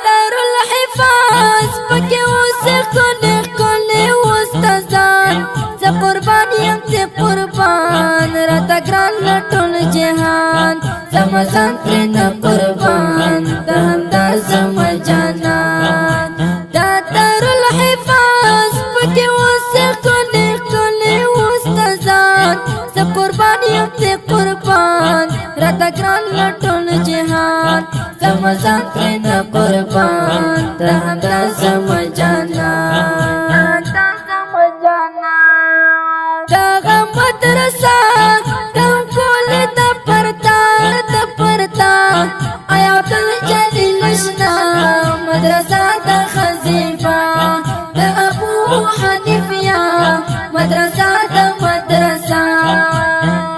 دار الحفاظ پکې اوس ښکلي استادان زه قربان یم ته قربان راته ګران له ټول جهان زما ځان پرې نه قربان د همدا زما جانان دا دار الحفاظ پکې اوس ښکلي استادان زه قربان یم ته قربان راته ګران له ټول جهان زما ځان پرې نه قربان د همدا زما جانان دغه مدرسه کوم کول د پرتا آیات الجلیل شنا مدرسه د خزیفه د ابو حنیفه مدرسه د مدرسه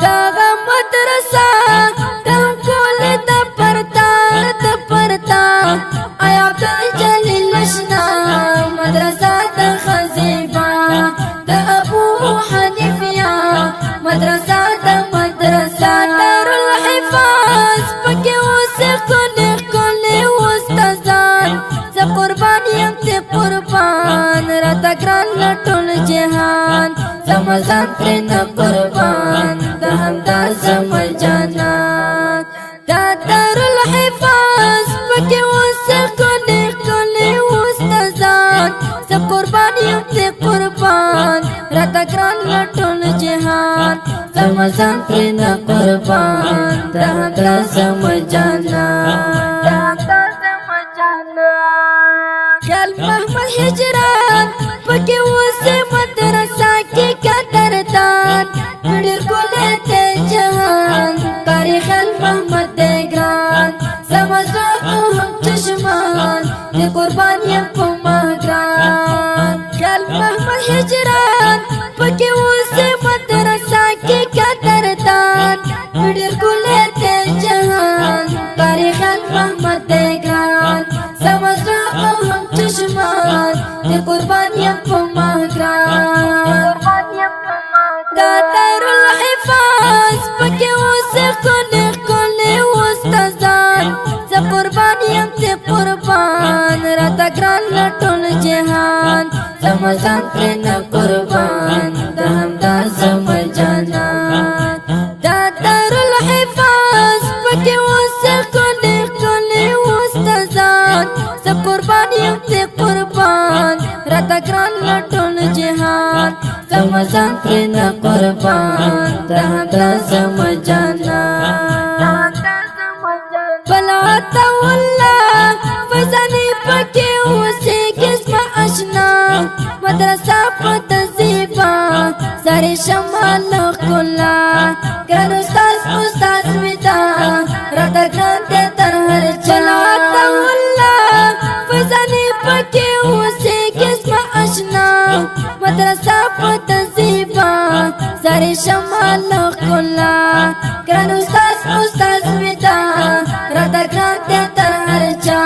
دغه مدرسه کوم کول د پرتا آیات الجلیل شنا مدرسه د خزیفه د ابو حنیفه مدرسه د مدرسه دار الحفاظ پکې اوس ښکلي استادان زه قربان یم ته قربان راته ګران له ټول جهان زما ځان پرې نه قربان د همدا زما جانان دا دار الحفاظ پکې اوس ښکلي استادان زه قربان یم ته قربان راته ګران له ټول جهان زما ځان پرې نه قربان د همدا زما جانان خیال محمد هجران پکې اوس مدرسه کې قدردان ډېر ښکلی دی جهان قاري خیال محمد دی ګران زما زړه هم چشمان د قربان یم په ما ګران خیال محمد هجران پکې اوس مدرسه کې قدردان ډېر ښکلی دی جهان قاري خیال محمد دی ګران زما زړه هم چشمان د قربان یم په ما ګران دا دار الحفاظ پکې اوس ښکلي استادان زه قربان یم ته قربان راته ګران له ټول جهان زما ځان پرې نه قربان د همدا زما جانان دا دار الحفاظ پکې اوس ښکلي استادان زه قربان یم ته قربان راته ګران له ټول جهان زما ځان پرې نه قربان د همدا زما جانان بلاته والله فزاني پکې اوسېږي زما اشنا مدرسه په تذیبه ساري شمال ښکلا ګران استاد ودا راته ګران دی تر هر چا بلاته والله فزاني پکې اوسېږي زما اشنا مدرسه په تذیبه ساري شمال ښکلا ګران استاد ودا راته ګران دی تر هر چا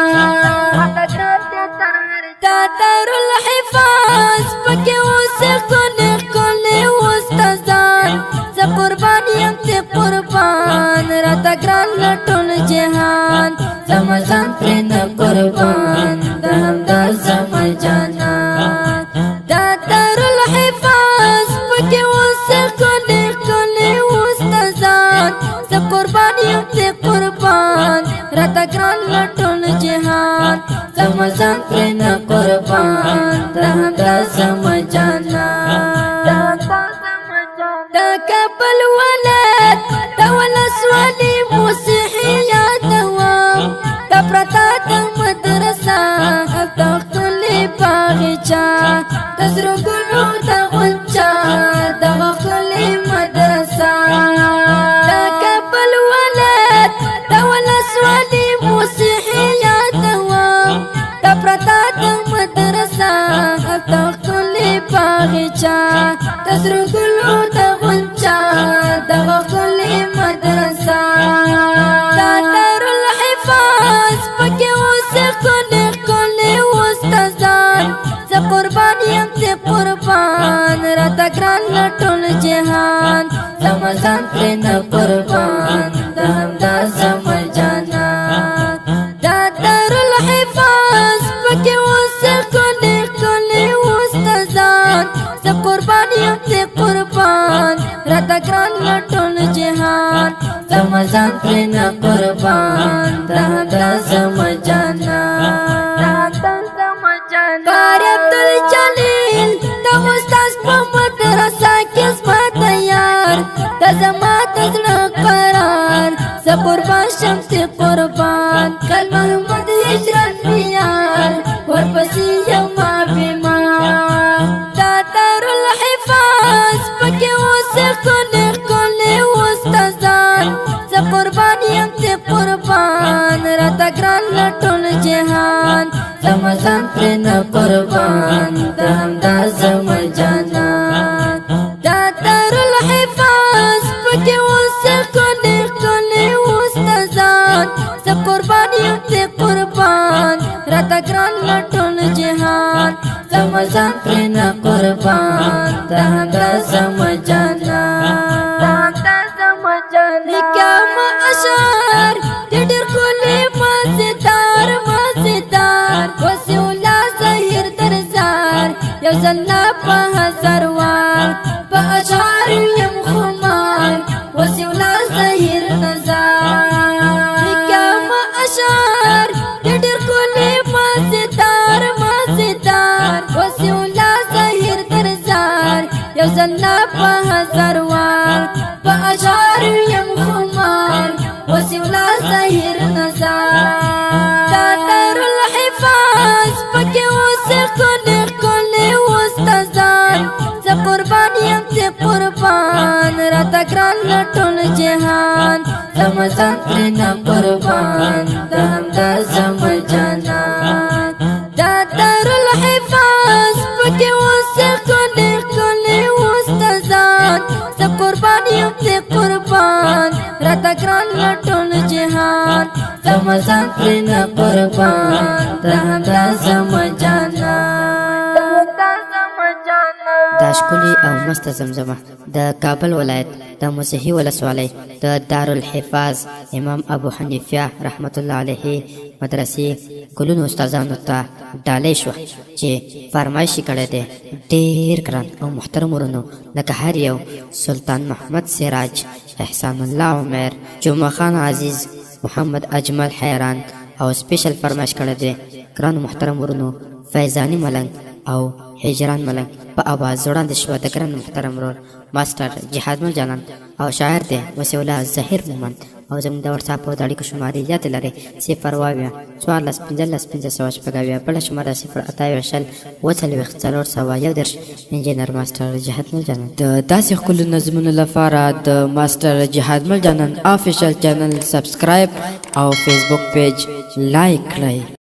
دا دار الحفاظ پکې اوس ښکلي استادان زه قربان یم ته قربان راته ګران له ټول جهان زما ځان پرې نه قربان د همدا زما جانان دا دار الحفاظ پکې اوس ښکلي استادان زه قربان یم ته قربان راته ګران له ټول جهان زما ځان پرې نه قربان د همدا زما جانان د کابل ولایت د ولسوالۍ موسیقي یادوم د پرتا د مدرسه د ښکلي باغچه د زړه ګلو د غنچه دغه ښکلې مدرسه د کابل ولایت د ولسوالۍ موسیقي یادوم د پرتا د مدرسه د ښکلي ګران لټول جهان زما ځان پرې نه قربان دا زما جانان کار عبدالجلیل دا استاد په مدرسه کې زما تیار دا زما د زړه قرار زه قربان شم ته قربان کل محمد هجرت میار ورپسې یما بیمار دا دارالحفاظ پکې اوس ښکلي استادان زه قربان یم ته قربان راته ګران لټول جهان زما ځان پرې نه قربان دا همدا زما جانان دا دارالحفاظ پکې اوس ښکلي استادان زه قربان یم ته قربان راته ګران لټول جهان زما ځان پرې نه قربان دا همدا زما جانان لیکم اشعار ډېر ښکلي مزیدار وسیع الله ظهیر درزار یو ځل نه په هزار وار په اشعار یم خمار وسیع الله ظهیر نظار لیکم اشعار ډېر ښکلي مزیدار وسیع الله ظهیر درزار یو ځل نه په هزار وار په اشعار یم خمار وسیع الله ظهیر نظار دا دارالحفاظ پکې اوس ښکلي استادان زه قربان یم ته قربان راته ګران لټول جهان زما ځان پرې نه قربان دا همدا زما جانان دا دارالحفاظ پکې اوس ښکلي استادان زه قربان یم ته قربان راته ګران لټول جهان زما ځان پرې نه قربان دا همدا زما جانان دا ښکلي او مسته زمزمه د کابل ولایت د موسهي ولسوالۍ د دارالحفاظ امام ابو حنیفه رحمت الله علیه مدرسې ګلونو استادانو ته ډالۍ شوه چې فرمایشي کړی دی ډېر ګران او محترم ورونو لکه هر یو سلطان محمد سراج احسان الله عمر جمعه خان عزیز محمد اجمل حیران او سپیشل فرمایش کړی دی ګرانو محترم ورونو فیضاني ملنګ او هجران ملنګ په اواز وړاندې شوه د ګران محترم ورور ماسټر جهاد مل جانان او شاعر دی وسیع الله ظهیر مومند او زموږ د وټساپ او د اړیکو شمارې یادې لرئ 0 14 15 514 بله شماره 0 28 440 انجینر ماسټر جهاد مل جانان د داسې ښکلو نظمونو لپاره د ماسټر جهاد مل جانان افیشل چینل سبسکرایب او فیسبوک پیج لایک کړئ